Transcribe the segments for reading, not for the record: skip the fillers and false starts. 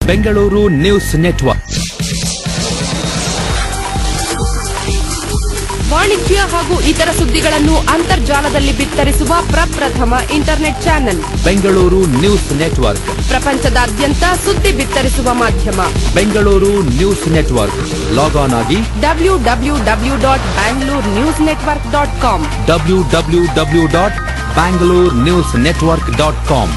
Bengaluru news network. ವಾಣಿಜ್ಯ ಹಾಗೂ ಇತರ ಸುದ್ದಿಗಳನ್ನು ಅಂತರ್ಜಾಲದಲ್ಲಿ ಬಿತ್ತರಿಸುವ ಪ್ರಪ್ರಥಮ internet channel Bengaluru news network. ಪ್ರಪಂಚದಾದ್ಯಂತ ಸುದ್ದಿ ಬಿತ್ತರಿಸುವ ಮಾಧ್ಯಮ Bengaluru news network. Log on ಆಗಿ www.bangalore.newsnetwork.com www.bangalore.newsnetwork.com.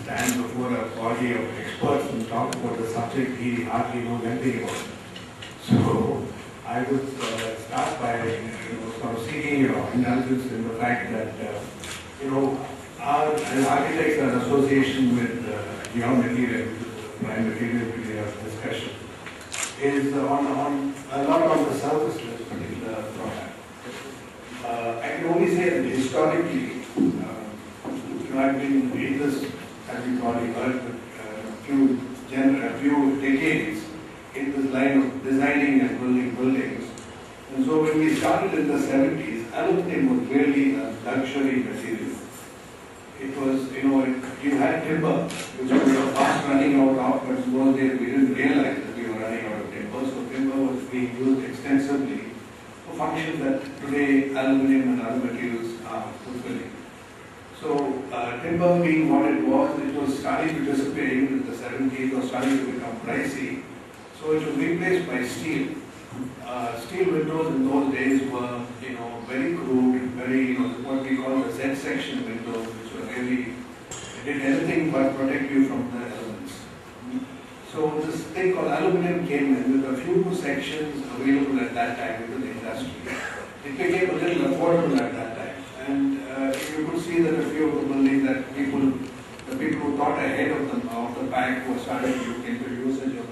Stand before a body of experts and talk about the subject he hardly knows anything about. So I would start by sort of seeking your indulgence in the fact that our architects are an association with your material, prime material to your discussion, is on a lot on the surface of this particular product. I can only say that historically, I've been in this, as you probably heard, a few decades in this line of designing and building buildings. And so when we started in the 70s, aluminum was really a luxury material. It was, you had timber, which we were fast running out of, but in those days we didn't realize that we were running out of timber. So timber was being used extensively for functions that today aluminum and other materials are fulfilling. So timber being what it was starting to dissipate in the 70s, was starting to become pricey. So it was replaced by steel. Steel windows in those days were, very crude, very, what we call the Z-section windows, which were really, did anything but protect you from the elements. So this thing called aluminum came in with a few sections available at that time into the industry. It became a little affordable at that time. And you could see that a few of the buildings that the people who thought ahead of the pack were starting to look into usage of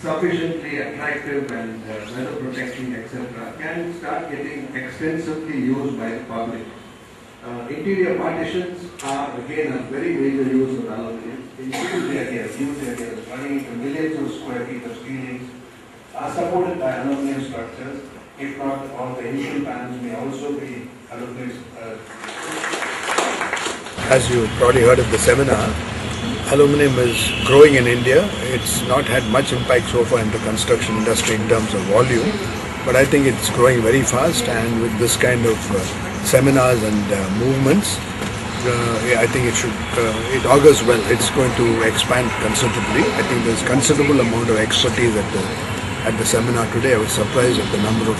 sufficiently attractive and weather protecting, etc., can start getting extensively used by the public. Interior partitions are again a very major use of aluminum. In huge areas, running into millions of square feet of ceilings are supported by aluminum structures. If not, all the initial panels may also be aluminum. As you probably heard at the seminar, aluminum is growing in India. It's not had much impact so far in the construction industry in terms of volume, but I think it's growing very fast, and with this kind of seminars and movements, I think it augurs well. It's going to expand considerably. I think there's considerable amount of expertise at the seminar today. I was surprised at the number of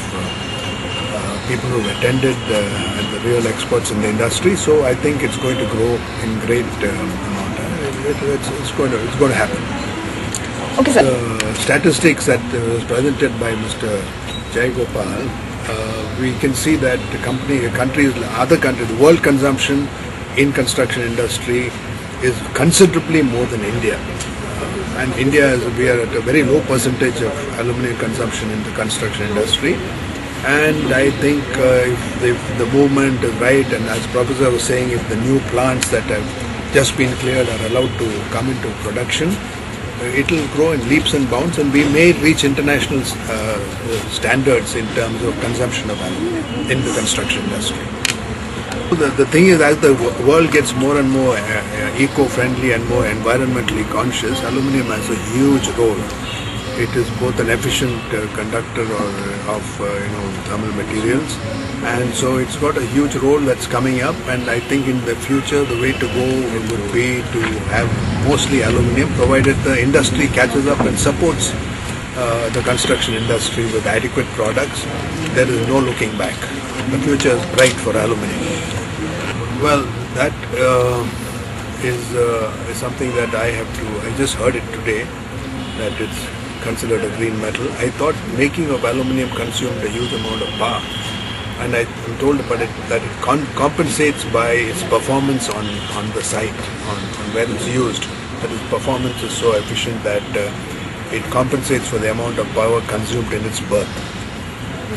people who attended and the real experts in the industry. So I think it's going to grow in great amount. It's going to happen. Okay, sir. Statistics that was presented by Mr. Jai Gopal, we can see that other countries, the world consumption in construction industry is considerably more than India. And India, we are at a very low percentage of aluminum consumption in the construction industry. And I think if the movement is right, and as Professor was saying, if the new plants that have just been cleared are allowed to come into production, it will grow in leaps and bounds, and we may reach international standards in terms of consumption of aluminum in the construction industry. The thing is, as the world gets more and more eco-friendly and more environmentally conscious, aluminum has a huge role. It is both an efficient conductor of thermal materials, and so it's got a huge role that's coming up. And I think in the future the way to go would be to have mostly aluminum, provided the industry catches up and supports the construction industry with adequate products. There is no looking back. The future is bright for aluminum. Well, that is something that I just heard it today, that it's considered a green metal. I thought making of aluminum consumed a huge amount of power, and I'm told about it that it compensates by its performance on the site, on where it's used. That its performance is so efficient that it compensates for the amount of power consumed in its birth.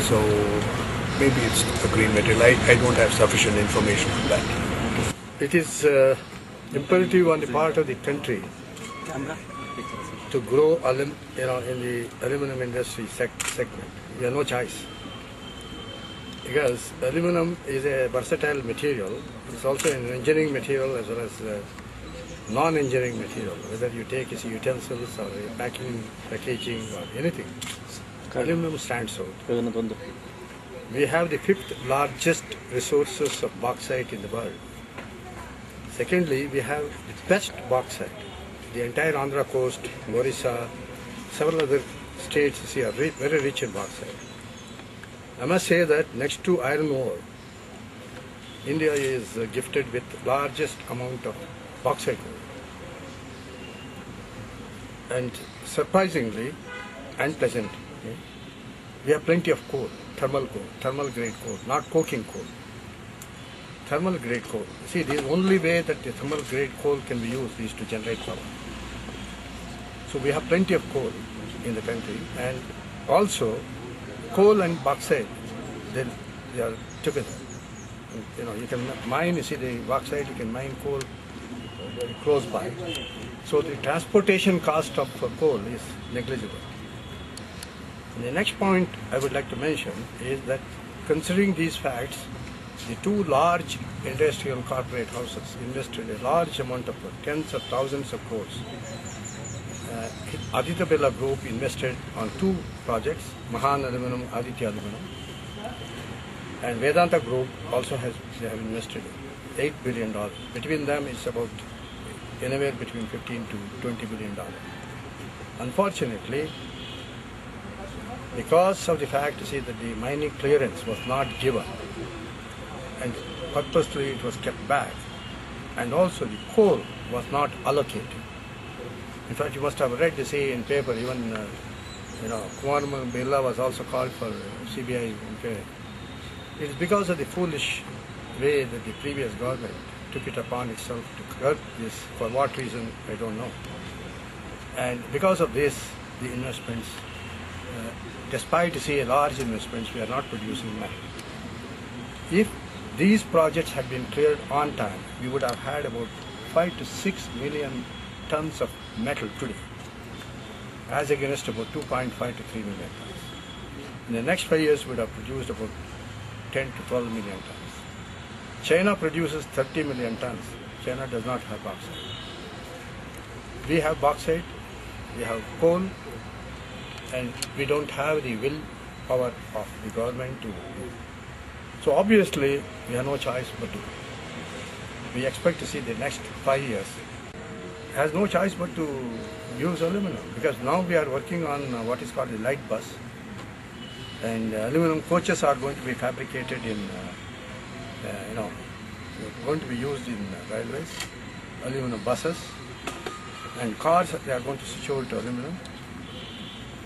So maybe it's a green material. I don't have sufficient information on that. It is imperative on the part of the country to grow in the aluminum industry segment. We have no choice. Because aluminum is a versatile material. It's also an engineering material as well as non-engineering material. Whether you take utensils or packing, packaging or anything, aluminum stands out. We have the 5th largest resources of bauxite in the world. Secondly, we have the best bauxite. The entire Andhra coast, Orissa, several other states are very rich in bauxite. I must say that next to iron ore, India is gifted with largest amount of bauxite ore. And surprisingly and pleasantly, we have plenty of coal, thermal grade coal, not coking coal. Thermal grade coal. See, the only way that the thermal grade coal can be used is to generate power. So we have plenty of coal in the country, and also coal and bauxite, they are together. You can mine, the bauxite, you can mine coal very close by. So the transportation cost of coal is negligible. And the next point I would like to mention is that considering these facts, the 2 large industrial corporate houses invested a large amount of tens of thousands of crores. Aditya Birla Group invested on 2 projects, Mahan Aluminum, Aditya Aluminum, and Vedanta Group also have invested $8 billion. Between them, it's about anywhere between $15 to $20 billion. Unfortunately, because of the fact that the mining clearance was not given, and purposely it was kept back, and also the coal was not allocated. In fact, you must have read in paper, even Kumar Birla was also called for CBI inquiry. It is because of the foolish way that the previous government took it upon itself to curb this. For what reason, I don't know. And because of this, the investments, despite large investments, we are not producing metal. If these projects had been cleared on time, we would have had about 5 to 6 million tons of metal today, as against about 2.5 to 3 million tons. In the next 5 years, we would have produced about 10 to 12 million tons. China produces 30 million tons. China does not have bauxite. We have bauxite, we have coal, and we don't have the will power of the government to do. So obviously, we have no choice but to. We expect to see the next 5 years has no choice but to use aluminum, because now we are working on what is called the light bus, and aluminum coaches are going to be fabricated in, going to be used in railways, aluminum buses, and cars, they are going to switch over to aluminum.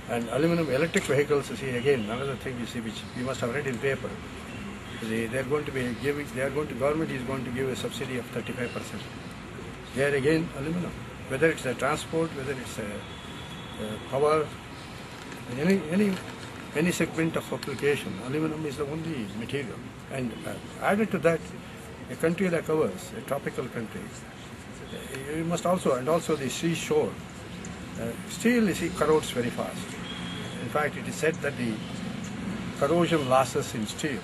And aluminum electric vehicles, again, another thing which you must have read in paper. Government is going to give a subsidy of 35%. There again, aluminum. Whether it's a transport, whether it's a power, any segment of application, aluminum is the only material. And added to that, a country like ours, a tropical country, you must also, and also the seashore, steel corrodes very fast. In fact, it is said that the corrosion losses in steel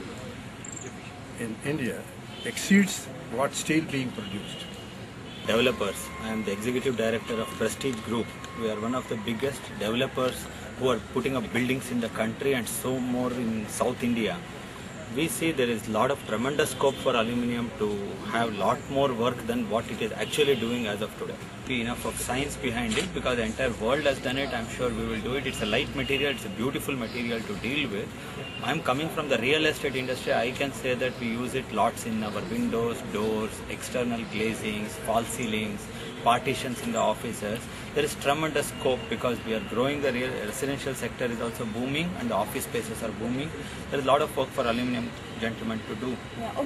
in India exceeds what steel being produced. Developers. I am the executive director of Prestige Group. We are one of the biggest developers who are putting up buildings in the country and so more in South India. We see there is a lot of tremendous scope for aluminium to have lot more work than what it is actually doing as of today. Be enough of science behind it, because the entire world has done it. I'm sure we will do it. It's a light material, it's a beautiful material to deal with. I'm coming from the real estate industry. I can say that we use it lots in our windows, doors, external glazings, false ceilings, partitions in the offices. There is tremendous scope because we are growing. The residential sector is also booming and the office spaces are booming. There is a lot of work for aluminum gentlemen to do. Yeah.